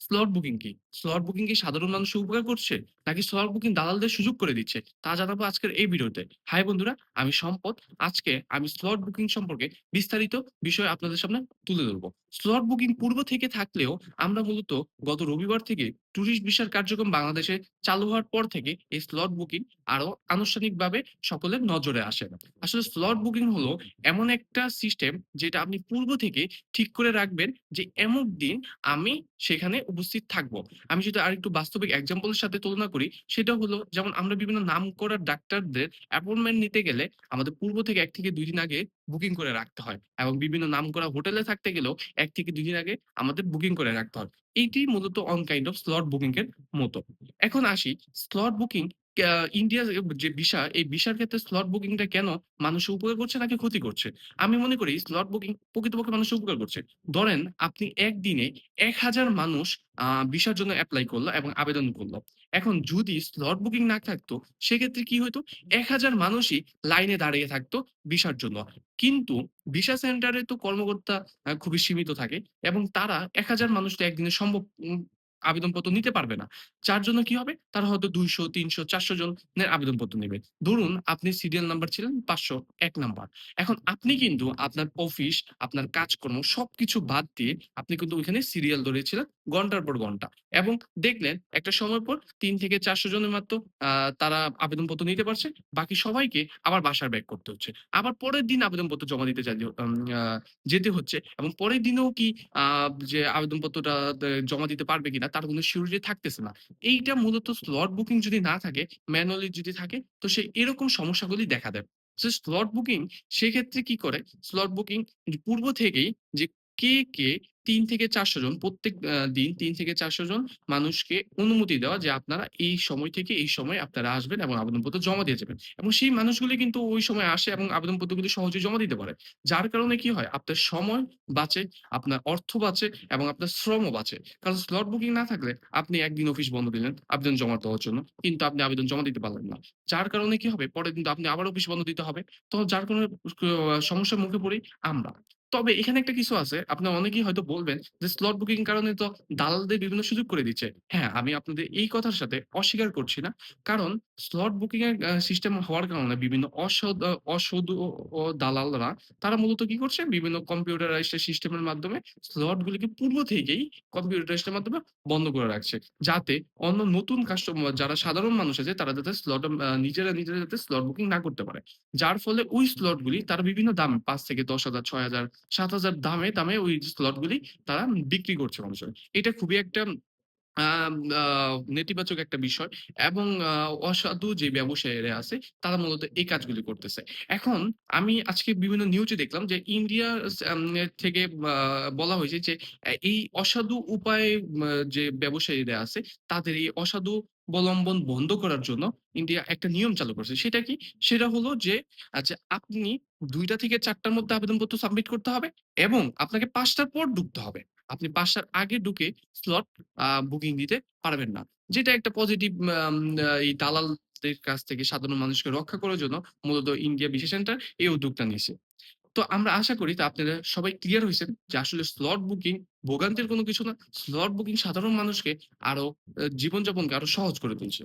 Slot booking কি? Slot booking কি সাধারণ মানুষের উপকার করছে? নাকি স্লট বুকিং দালালদের সুযোগ করে দিচ্ছে? তা জানাবো আজকের এই ভিডিওতে। হাই বন্ধুরা, আমি সম্পদ। আজকে আমি স্লট বুকিং সম্পর্কে বিস্তারিত বিষয় আপনাদের সামনে তুলে ধরব। স্লট বুকিং পূর্ব থেকে থাকলেও আমরা মূলত গত রবিবার থেকে টুরিস্ট ভিসার কার্যক্রম বাংলাদেশে চালু হওয়ার পর থেকে এই স্লট বুকিং আরো আনুষ্ঠানিকভাবে সকলের নজরে আসে। আসলে স্লট বুকিং হলো এমন একটা সিস্টেম যেটা আপনি পূর্ব থেকে ঠিক করে রাখবেন যে এমুক দিন আমি সেখানে উপস্থিত থাকবো। আমি যদি আরেকটু বাস্তবিক এক্সাম্পল এর সাথে তুলনা করি, সেটা হলো যেমন আমরা বিভিন্ন নামকরা ডাক্তারদের অ্যাপয়েন্টমেন্ট নিতে গেলে আমাদের পূর্ব থেকে ১ থেকে ২ দিন আগে বুকিং করে রাখতে হয় এবং বিভিন্ন নামকরা হোটেলে থাকতে গেলেও ১ থেকে ২ দিন আগে আমাদের বুকিং করে রাখতে হয়। এইটি মূলত on kind of slot booking এর মতো। এখন আসি স্লট বুকিং ইন্ডিয়ার যে ভিসা, এই ভিসার ক্ষেত্রে স্লট বুকিংটা কেন মানুষের উপকার করছে নাকি ক্ষতি করছে? আমি মনে করি স্লট বুকিং প্রকৃতপক্ষে মানুষের উপকার করছে। ধরেন আপনি একদিনে ১,০০০ মানুষ ভিসার জন্য এপ্লাই করল এবং আবেদন করল। এখন যদি স্লট বুকিং না থাকতো, সেক্ষেত্রে কি হইতো? ১,০০০ মানুষই লাইনে দাঁড়িয়ে থাকতো ভিসার জন্য। কিন্তু ভিসা সেন্টারে তো কর্মকর্তা খুবই সীমিত থাকে এবং তারা ১,০০০ মানুষ তো একদিনে সম্ভব আবেদনপত্র নিতে পারবে না। যার জন্য কি হবে? তারা হয়তো ২০০, ৩০০, ৪০০ জনের আবেদনপত্র নিবে। ধরুন আপনি সিরিয়াল নাম্বার ছিলেন ৫০১ নাম্বার। এখন আপনি কিন্তু আপনার অফিস, আপনার কাজকর্ম সবকিছু বাদ দিয়ে আপনি কিন্তু ওইখানে সিরিয়াল ধরেছিলেন ঘন্টার পর ঘন্টা। এবং দেখলেন একটা সময় পর ৩ থেকে ৪০০ জনের মাত্র আ তারা আবেদনপত্র নিতে পারছে। বাকি সবাইকে আবার বাসায় ব্যাক করতে হচ্ছে। আবার পরের দিন আবেদনপত্র জমা দিতে চাইলে যেতে হচ্ছে এবং পরের দিনেও কি আ যে আবেদনপত্রটা জমা দিতে পারবে কিনা তার কোন সিউরিটি থাকতেছে না। এইটা মূলত স্লট বুকিং যদি না থাকে, ম্যানুয়ালি যদি থাকে তো সে এরকম সমস্যাগুলি দেখা দেয়। সো স্লট বুকিং সেক্ষেত্রে কি করে? স্লট বুকিং পূর্ব থেকেই যে কে ৩ থেকে ৪০০ জন প্রত্যেক দিন ৩ থেকে ৪০০ জন মানুষকে অনুমতি দেওয়া যে আপনারা এই সময় থেকে এই সময় আপনারা আসবেন এবং আবেদনপত্র জমা দিয়ে যাবেন। এবং সেই মানুষগুলি কিন্তু ওই সময় আসে এবং আবেদনপত্রগুলি সহজেই জমা দিতে পারে। যার কারণে কি হয়? আপনার সময় বাঁচে, আপনার অর্থ বাঁচে এবং আপনার শ্রমও বাঁচে। কারণ স্লট বুকিং না থাকলে আপনি একদিন অফিস বন্ধ দিলেন আবেদন জমা দেওয়ার জন্য। কিন্তু আপনি আবেদন জমা দিতে পারলেন না। যার কারণে কি হবে? পরের দিন তো আপনি আবার অফিস বন্ধ দিতে হবে। তো যার কারণে সমস্যার মুখে পড়ি আমরা। তবে এখানে একটা কিছু আছে। আপনারা অনেকেই হয়তো বলবেন যে স্লট বুকিং কারণে তো দালালদের বিভিন্ন সুযোগ করে দিচ্ছে। হ্যাঁ, আমি আপনাদের এই কথার সাথে অস্বীকার করছি না। কারণ স্লট বুকিং এর সিস্টেম হওয়ার কারণে বিভিন্ন অসাধু দালালরা তারা মূলত কি করছে? বিভিন্ন কম্পিউটারাইজড সিস্টেমের মাধ্যমে স্লটগুলিকে পূর্ব থেকেই কম্পিউটারাইজড এর মাধ্যমে বন্ধ করে রাখছে। যাতে অন্য নতুন কাস্টমার যারা সাধারণ মানুষ আছে তারা যাতে নিজেরা যাতে স্লট বুকিং না করতে পারে। যার ফলে ওই স্লটগুলি তারা বিভিন্ন দাম ৫ থেকে ১০,০০০, ৬,০০০, ৭,০০০ দামে ওই স্লটগুলি তারা বিক্রি করছে মানুষের। এটা খুবই একটা আম আ নেতিবাচক একটা বিষয় এবং অসাধু যে ব্যবসায়ীরা আছে তারা মূলত এই কাজগুলি করতেছে। এখন আমি আজকে বিভিন্ন নিউজে দেখলাম যে ইন্ডিয়া থেকে বলা হয়েছে যে এই অসাধু উপায়ে যে ব্যবসায়ীরা আছে তাদের এই অসাধু অবলম্বন বন্ধ করার জন্য ইন্ডিয়া একটা নিয়ম চালু করছে। সেটা কি? সেটা হলো যে আচ্ছা আপনি ২ টা থেকে ৪ টার মধ্যে আবেদনপত্র সাবমিট করতে হবে এবং আপনাকে ৫ টার পর ঢুকতে হবে। আপনি ৫ টার আগে ঢুকে স্লট বুকিং দিতে পারবেন না। যেটা একটা পজিটিভ এই দালালদের কাছ থেকে সাধারণ মানুষকে রক্ষা করার জন্য মূলত ইন্ডিয়া ভিসা সেন্টার এই উদ্যোগটা নিছে। তো আমরা আশা করি তা আপনারা সবাই ক্লিয়ার হইছেন যে আসলে স্লট বুকিং ভোগান্তির কোনো কিছু না। স্লট বুকিং সাধারণ মানুষকে আরো জীবনযাপনকে আরো সহজ করে তুলছে।